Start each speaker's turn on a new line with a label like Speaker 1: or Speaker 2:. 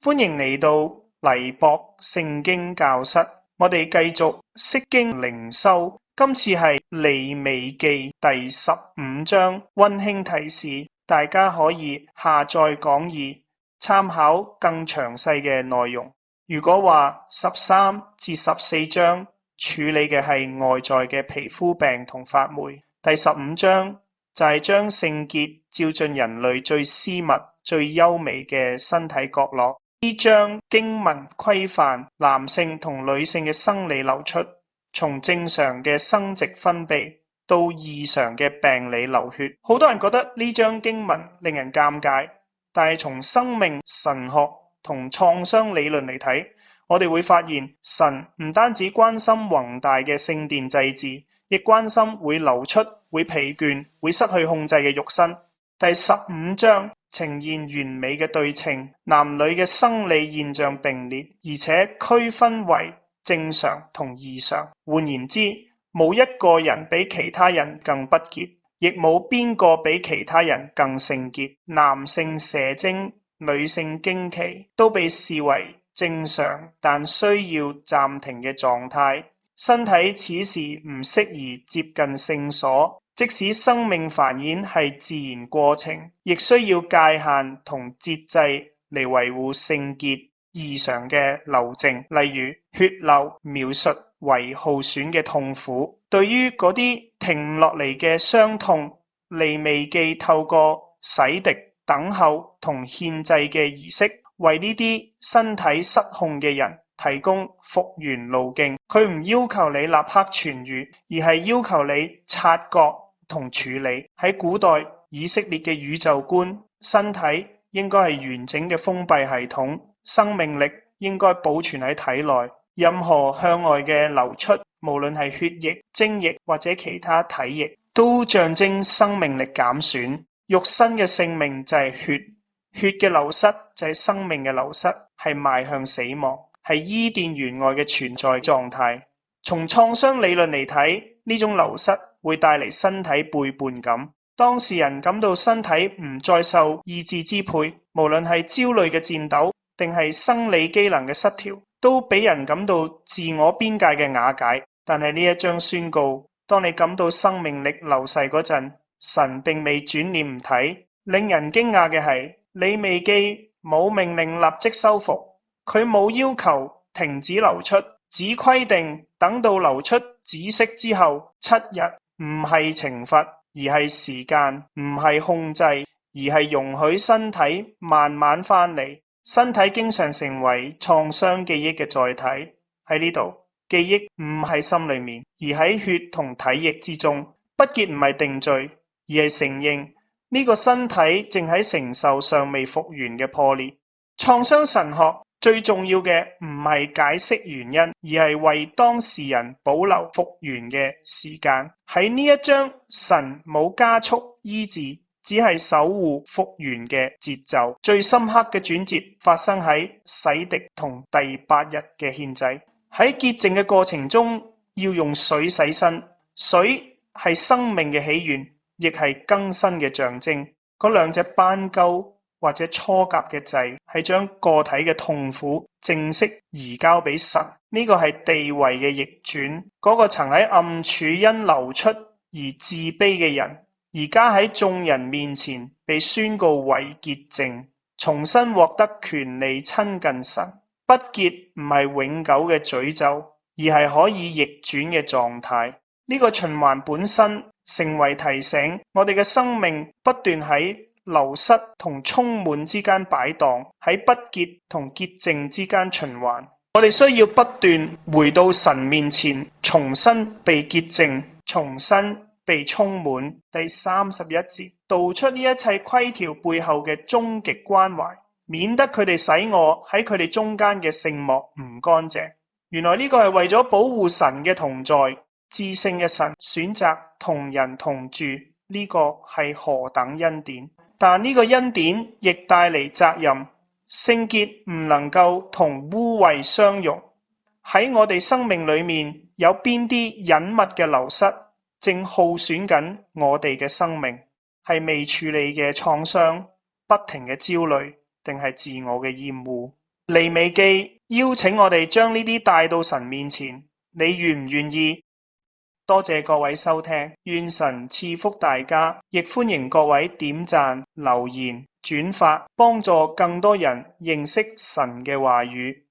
Speaker 1: 歡迎嚟到黎博聖經教室，我哋繼續釋經靈修，今次係利未記第15章。溫馨提示，大家可以下載講義，參考更詳細嘅內容。如果話13至14章處理嘅係外在嘅皮膚病同發霉，第15章就係將聖潔照進人類最私密、最優美嘅身體角落。呢章經文規範男性同女性嘅生理流出，從正常嘅生殖分泌到異常嘅病理流血。好多人覺得呢章經文令人尷尬，但係從生命神學同創傷理論嚟睇，我哋會發現神唔單止關心宏大嘅聖殿祭祀，亦關心會流出、會疲倦、會失去控制嘅肉身。第15章呈現完美嘅對稱，男女嘅生理現象並列，而且區分為正常同異常。換言之，冇一個人比其他人更不潔，亦冇邊個比其他人更聖潔。男性射精、女性經期都被視為正常但需要暫停嘅狀態。身體此時唔適宜接近聖所，即使生命繁衍係自然過程，亦需要界限同節制嚟維護聖潔。異常嘅流症，例如血流，描述為耗損嘅痛苦。對於嗰啲停唔落嚟嘅傷痛，利未記透過洗滌、等候同獻祭嘅儀式，為呢啲身體失控嘅人提供復原路徑。佢唔要求你立刻痊愈，而係要求你察覺同處理。喺古代以色列嘅宇宙觀，身體應該係完整嘅封閉系統，生命力應該保存喺體內。任何向外嘅流出，無論係血液、精液或者其他體液，都象徵生命力減損。肉身嘅性命就係血，血嘅流失就係生命嘅流失，係邁向死亡，係伊甸園外嘅存在狀態。從創傷理論嚟睇，呢種流失會帶嚟身體背叛感。當事人感到身體唔再受意志支配，無論係焦慮嘅顫抖，定係生理機能嘅失調，都俾人感到自我邊界嘅瓦解。但係呢一章宣告，當你感到生命力流逝嗰陣，神並未轉念唔睇。令人驚訝嘅係，利未記冇命令立即修復，佢冇要求停止流出，只規定等到流出止息之後7日。唔係懲罰，而係時間；唔係控制，而係容許身體慢慢翻嚟。身體經常成為創傷記憶嘅載體。喺呢度，記憶唔喺心裏面，而喺血同體液之中。不潔唔係定罪，而係承認呢個身體正喺承受尚未復原嘅破裂。創傷神學最重要嘅唔係解釋原因，而係為當事人保留復原嘅時間。喺呢一章，神冇加速醫治，只係守護復原嘅節奏。最深刻嘅轉折發生喺洗滌同第8日嘅獻祭。喺潔淨嘅過程中，要用水洗身。水係生命嘅起源，亦係更新嘅象徵。嗰兩隻斑鳩或者初甲嘅祭，係將個體嘅痛苦正式移交俾神。呢個係地位嘅逆轉。嗰個曾喺暗處因流出而自卑嘅人，而家喺眾人面前被宣告為潔淨，重新獲得權利親近神。不潔唔係永久嘅詛咒，而係可以逆轉嘅狀態。呢個循環本身成為提醒，我哋嘅生命不斷喺流失同充滿之間擺盪，喺不潔同潔淨之間循環。我哋需要不斷回到神面前，重新被潔淨，重新被充滿。第31節道出呢一切規條背後嘅終極關懷，免得佢哋使我喺佢哋中間嘅聖幕唔乾淨。原來呢個係為咗保護神嘅同在，至聖嘅神選擇同人同住，呢個係何等恩典！但呢個恩典亦帶嚟責任。聖潔唔能夠同污穢相容。喺我哋生命裏面有邊啲隱密嘅流失，正耗損緊我哋嘅生命？係未處理嘅創傷，不停嘅焦慮，定係自我嘅厭惡？利未記邀請我哋將呢啲帶到神面前，你願唔願意？多謝各位收聽，願神賜福大家，亦歡迎各位點讚、留言、轉發，幫助更多人認識神嘅話語。